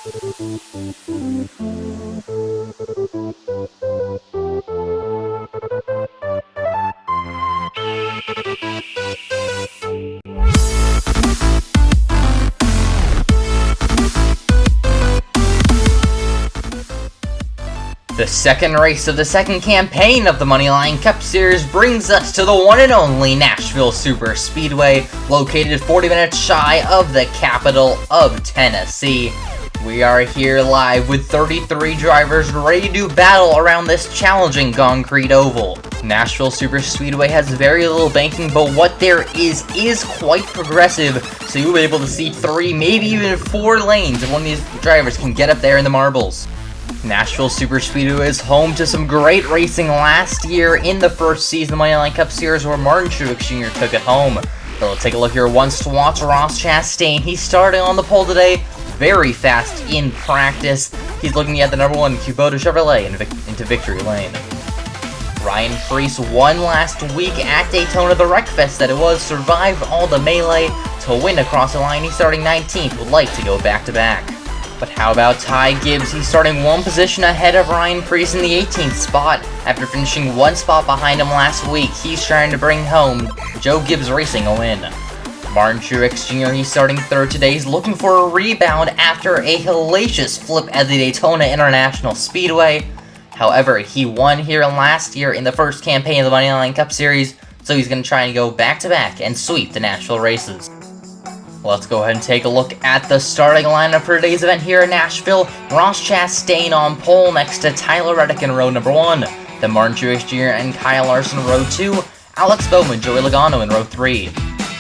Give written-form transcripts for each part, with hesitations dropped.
The second race of the second campaign of the MoneyLion Cup Series brings us to the one and only Nashville Superspeedway, located 40 minutes shy of the capital of Tennessee. We are here live with 33 drivers ready to battle around this challenging concrete oval. Nashville Superspeedway has very little banking, but what there is quite progressive, so you'll be able to see 3, maybe even 4 lanes if one of these drivers can get up there in the marbles. Nashville Superspeedway is home to some great racing last year in the first season of the MoneyLion Cup Series, where Martin Truex Jr. took it home. So let's take a look here once to watch Ross Chastain. He's starting on the pole today, very fast in practice. He's looking at the number 1 Kubota Chevrolet into victory lane. Ryan Preece won last week at Daytona. The Wreckfest that it was, survived all the melee to win across the line. He's starting 19th, would like to go back-to-back. But how about Ty Gibbs? He's starting 1 position ahead of Ryan Preece in the 18th spot. After finishing 1 spot behind him last week, he's trying to bring home Joe Gibbs Racing a win. Martin Truex Jr., he's starting 3rd today. He's looking for a rebound after a hellacious flip at the Daytona International Speedway. However, he won here last year in the first campaign of the MoneyLion Cup Series, so he's going to try and go back-to-back and sweep the Nashville races. Let's go ahead and take a look at the starting lineup for today's event here in Nashville. Ross Chastain on pole next to Tyler Reddick in row number 1. Then Martin Truex Jr. and Kyle Larson in row 2. Alex Bowman, Joey Logano in row 3.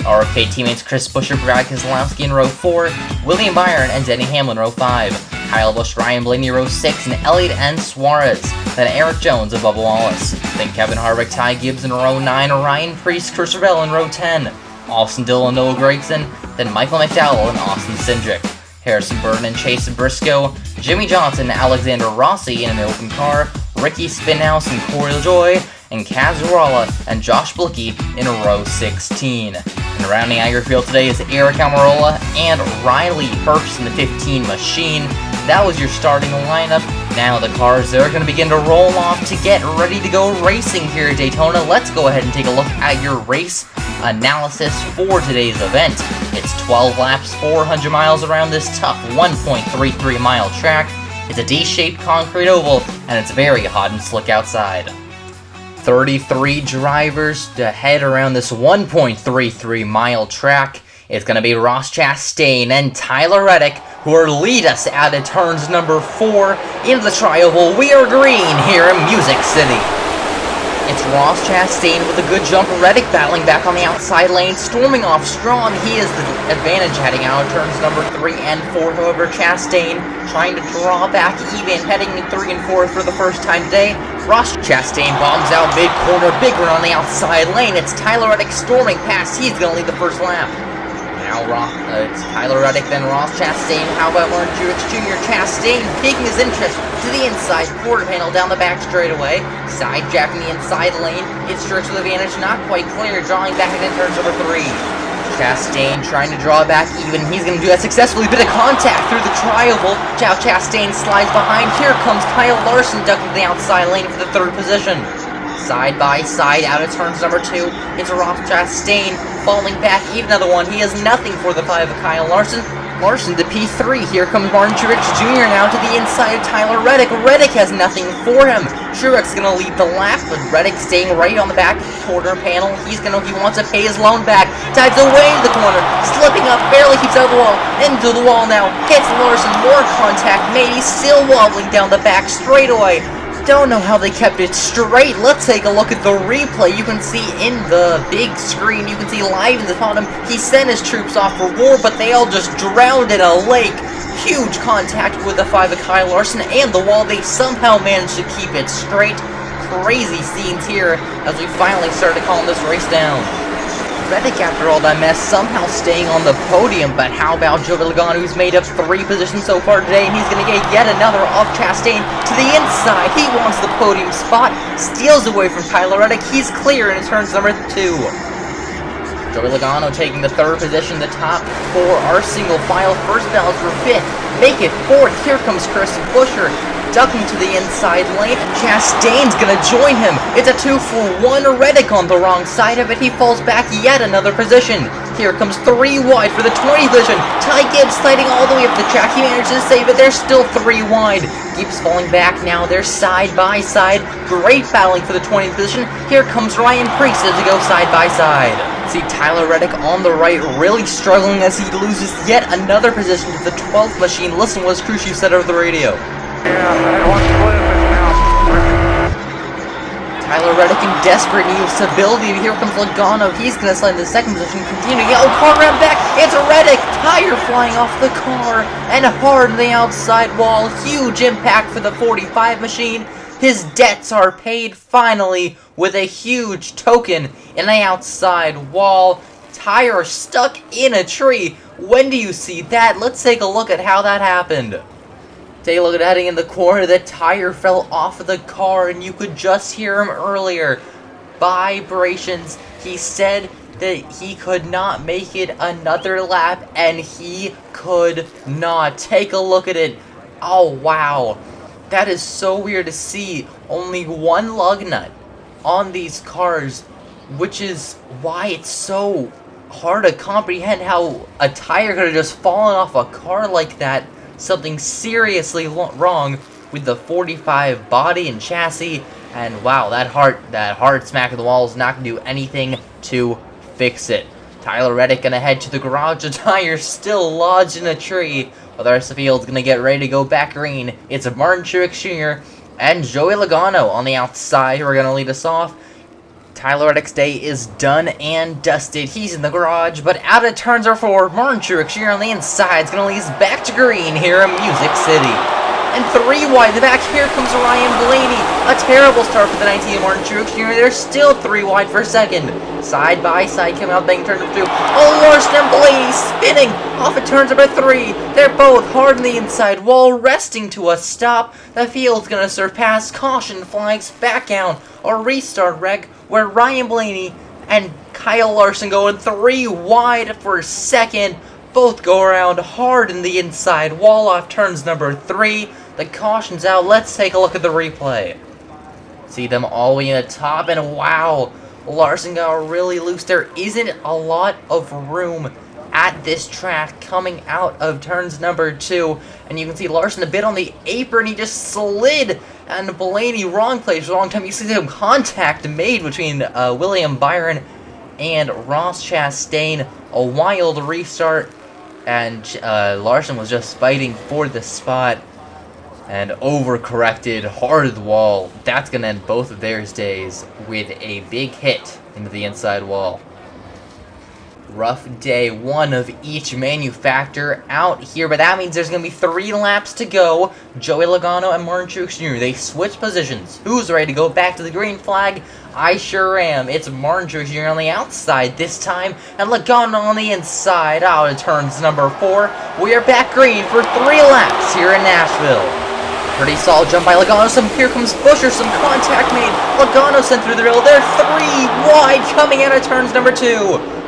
RFK teammates Chris Buescher, Brad Keselowski in row 4. William Byron and Denny Hamlin in row 5. Kyle Busch, Ryan Blaney row 6. And Elliott N. Suarez. Then Eric Jones and Bubba Wallace. Then Kevin Harvick, Ty Gibbs in row 9. Ryan Preece, Chris Bell in row 10. Austin Dillon, Noah Gragson, then Michael McDowell and Austin Cindric. Harrison Burton and Chase Briscoe, Jimmy Johnson and Alexander Rossi in an open car, Ricky Spinhouse and Corey LaJoie, and Kaz Urala and Josh Blicky in row 16. And rounding out your field today is Eric Almirola and Riley Herbst in the 15 machine. That was your starting lineup. Now the cars, they're going to begin to roll off to get ready to go racing here at Daytona. Let's go ahead and take a look at your race analysis for today's event. It's 12 laps, 400 miles around this tough 1.33 mile track. It's a D-shaped concrete oval, and it's very hot and slick outside. 33 drivers to head around this 1.33 mile track. It's going to be Ross Chastain and Tyler Reddick who will lead us out of turns number 4 into the tri-oval. We are green here in Music City. It's Ross Chastain with a good jump. Reddick battling back on the outside lane, storming off strong. He is the advantage heading out of turns number 3 and 4. However, Chastain trying to draw back even, heading in 3 and 4 for the first time today. Ross Chastain bombs out mid-corner, big run on the outside lane. It's Tyler Reddick storming past. He's going to lead the first lap. Now it's Tyler Reddick, then Ross Chastain. How about Martin Truex Jr.? Chastain taking his interest to the inside quarter panel down the back straightaway. Side-jacking the inside lane. It's Truex with advantage, not quite clear, drawing back into turns number 3. Chastain trying to draw back even. He's going to do that successfully. Bit of contact through the tri-oval. Now Chastain slides behind. Here comes Kyle Larson ducking the outside lane for the 3rd position. Side by side out of turns number 2. It's Ross Chastain falling back. Even another one. He has nothing for the 5 of Kyle Larson. Larson to P3. Here comes Martin Truex Jr. now to the inside of Tyler Reddick. Reddick has nothing for him. Truex going to lead the lap, but Reddick staying right on the back quarter panel. He wants to pay his loan back. Dives away to the corner. Slipping up, barely keeps out of the wall. Into the wall now. Hits Larson. More contact made. He's still wobbling down the back straightaway. Don't know how they kept it straight. Let's take a look at the replay. You can see in the big screen, you can see live in the bottom, he sent his troops off for war, but they all just drowned in a lake. Huge contact with the 5 of Kyle Larson and the wall. They somehow managed to keep it straight. Crazy scenes here as we finally started calling this race down. Reddick, after all that mess, somehow staying on the podium, but how about Joey Logano, who's made up 3 positions so far today, and he's going to get yet another off Chastain to the inside. He wants the podium spot, steals away from Tyler Reddick. He's clear and it turns number 2. Joey Logano taking the 3rd position. The top 4 are single file. First battles for 5th. Make it 4th. Here comes Chris Buescher, ducking to the inside lane. Chastain's gonna join him. It's a 2-for-1. Reddick on the wrong side of it. He falls back yet another position. Here comes 3 wide for the 20th position. Ty Gibbs sliding all the way up the track. He manages to save it. They're still 3 wide. Keeps falling back now. They're side by side. Great battling for the 20th position. Here comes Ryan Preece as they go side by side. See Tyler Reddick on the right really struggling as he loses yet another position to the 12th machine. Listen what his crew chief said over the radio. Tyler Reddick in desperate need of stability. Here comes Logano. He's going to slide into the 2nd position. Continuing. Oh, car around back. It's Reddick. Tire flying off the car and hard on the outside wall. Huge impact for the 45 machine. His debts are paid finally with a huge token in the outside wall. Tire stuck in a tree. When do you see that? Let's take a look at how that happened. Take a look at heading in the corner. The tire fell off of the car and you could just hear him earlier. Vibrations. He said that he could not make it another lap and he could not. Take a look at it. Oh, wow. That is so weird to see. Only 1 lug nut on these cars, which is why it's so hard to comprehend how a tire could have just fallen off a car like that. Something seriously wrong with the 45 body and chassis, and wow, that hard smack of the wall is not going to do anything to fix it. Tyler Reddick going to head to the garage. The tire's still lodged in a tree. While the rest of the field's going to get ready to go back green. It's Martin Truex Jr. and Joey Logano on the outside who are going to lead us off. Tyler Reddick's day is done and dusted. He's in the garage, but out of turns are 4. Martin Truex Jr. on the inside is going to lead us back to green here in Music City. And 3 wide in the back, here comes Ryan Blaney. A terrible start for the 19 Martin Truex Jr. They're still 3 wide for 2nd. Side by side, coming out bang turn number 2. Oh, Larson and Blaney spinning off at turns number 3. They're both hard on the inside wall, resting to a stop. The field's gonna surpass. Caution flags back down. A restart wreck where Ryan Blaney and Kyle Larson going 3 wide for 2nd. Both go around hard in the inside wall off turns number 3. The caution's out. Let's take a look at the replay. See them all the way in the top, and wow, Larson got really loose. There isn't a lot of room at this track coming out of turns number 2, and you can see Larson a bit on the apron. He just slid, and Blaney wrong place, wrong time. You see some contact made between William Byron and Ross Chastain. A wild restart, and Larson was just fighting for the spot and overcorrected hard at the wall. That's going to end both of their days with a big hit into the inside wall. Rough day 1 of each manufacturer out here, but that means there's going to be 3 laps to go. Joey Logano and Martin Truex Jr., they switch positions. Who's ready to go back to the green flag? I sure am. It's Martin Truex Jr. on the outside this time, and Logano on the inside. Out of turns number 4. We are back green for 3 laps here in Nashville. Pretty solid jump by Logano. Here comes Buescher. Some contact made. Logano sent through the rail. They're 3 wide coming out of turns number 2.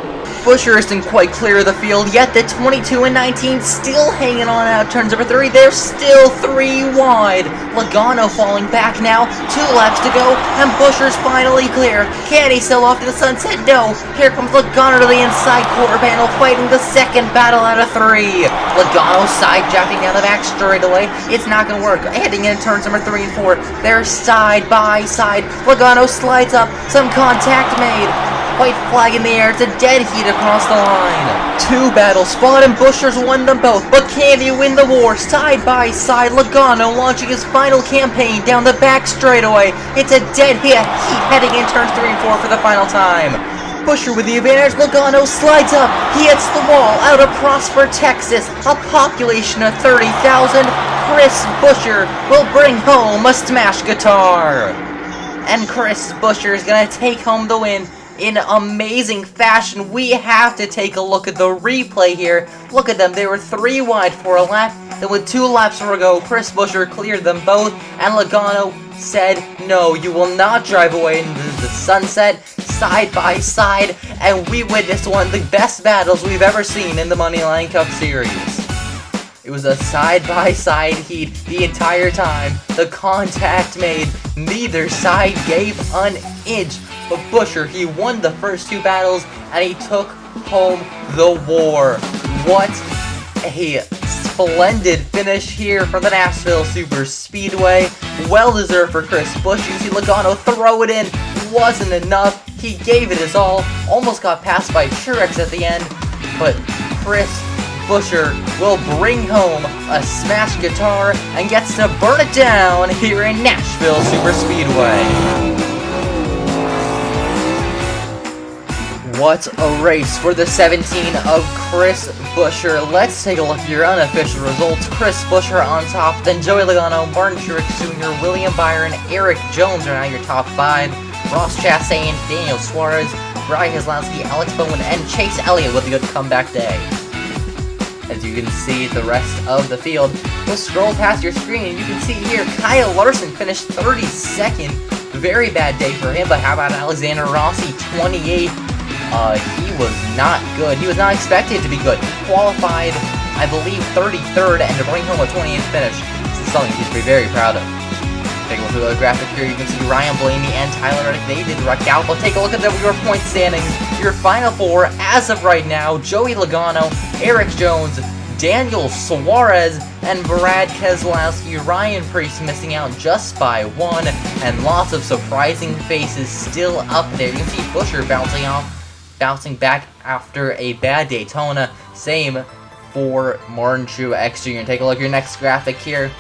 Buescher isn't quite clear of the field yet. The 22 and 19 still hanging on out turns number 3. They're still 3 wide. Logano falling back now. 2 laps to go, and Buescher's finally clear. Can he sail off to the sunset? No. Here comes Logano to the inside quarter panel, fighting the 2nd battle out of 3. Logano side jacking down the back straightaway. It's not going to work. Heading in turns number 3 and 4. They're side by side. Logano slides up. Some contact made. White flag in the air. It's a dead heat across the line. 2 battles fought, and Buescher's won them both. But can he win the war? Side by side, Logano launching his final campaign down the back straightaway. It's a dead heat heading in turns 3 and 4 for the final time. Buescher with the advantage. Logano slides up. He hits the wall out of Prosper, Texas. A population of 30,000. Chris Buescher will bring home a smash guitar. And Chris Buescher is going to take home the win in amazing fashion. We have to take a look at the replay here. Look at them. They were 3 wide for a lap. Then with 2 laps to go, Chris Buescher cleared them both, and Logano said, no, you will not drive away into the sunset. side by side, and we witnessed one of the best battles we've ever seen in the MoneyLion Cup Series. It was a side-by-side heat the entire time. The contact made, neither side gave an inch. But Buescher, he won the first 2 battles, and he took home the war. What a splendid finish here for the Nashville Superspeedway. Well-deserved for Chris Buescher. You see Logano throw it in. Wasn't enough. He gave it his all. Almost got passed by Truex at the end. But Chris Buescher will bring home a smash guitar and gets to burn it down here in Nashville Superspeedway. What a race for the 17 of Chris Buescher. Let's take a look at your unofficial results. Chris Buescher on top, then Joey Logano, Martin Truex Jr., William Byron, Eric Jones are now your top 5. Ross Chastain, Daniel Suarez, Brian Keselowski, Alex Bowman, and Chase Elliott with a good comeback day. As you can see the rest of the field, we'll scroll past your screen and you can see here Kyle Larson finished 32nd. Very bad day for him, but how about Alexander Rossi, 28th? He was not good. He was not expected to be good. He qualified, I believe, 33rd, and to bring home a 28th finish, this is something he's to be very proud of. Take a look at the graphic here. You can see Ryan Blaney and Tyler Reddick. They did wreck out, but take a look at your point standings. Your final 4, as of right now, Joey Logano, Eric Jones, Daniel Suarez, and Brad Keselowski. Ryan Preece missing out just by 1, and lots of surprising faces still up there. You can see Buescher bouncing back after a bad Daytona. Same for Martin Truex Jr. Take a look at your next graphic here.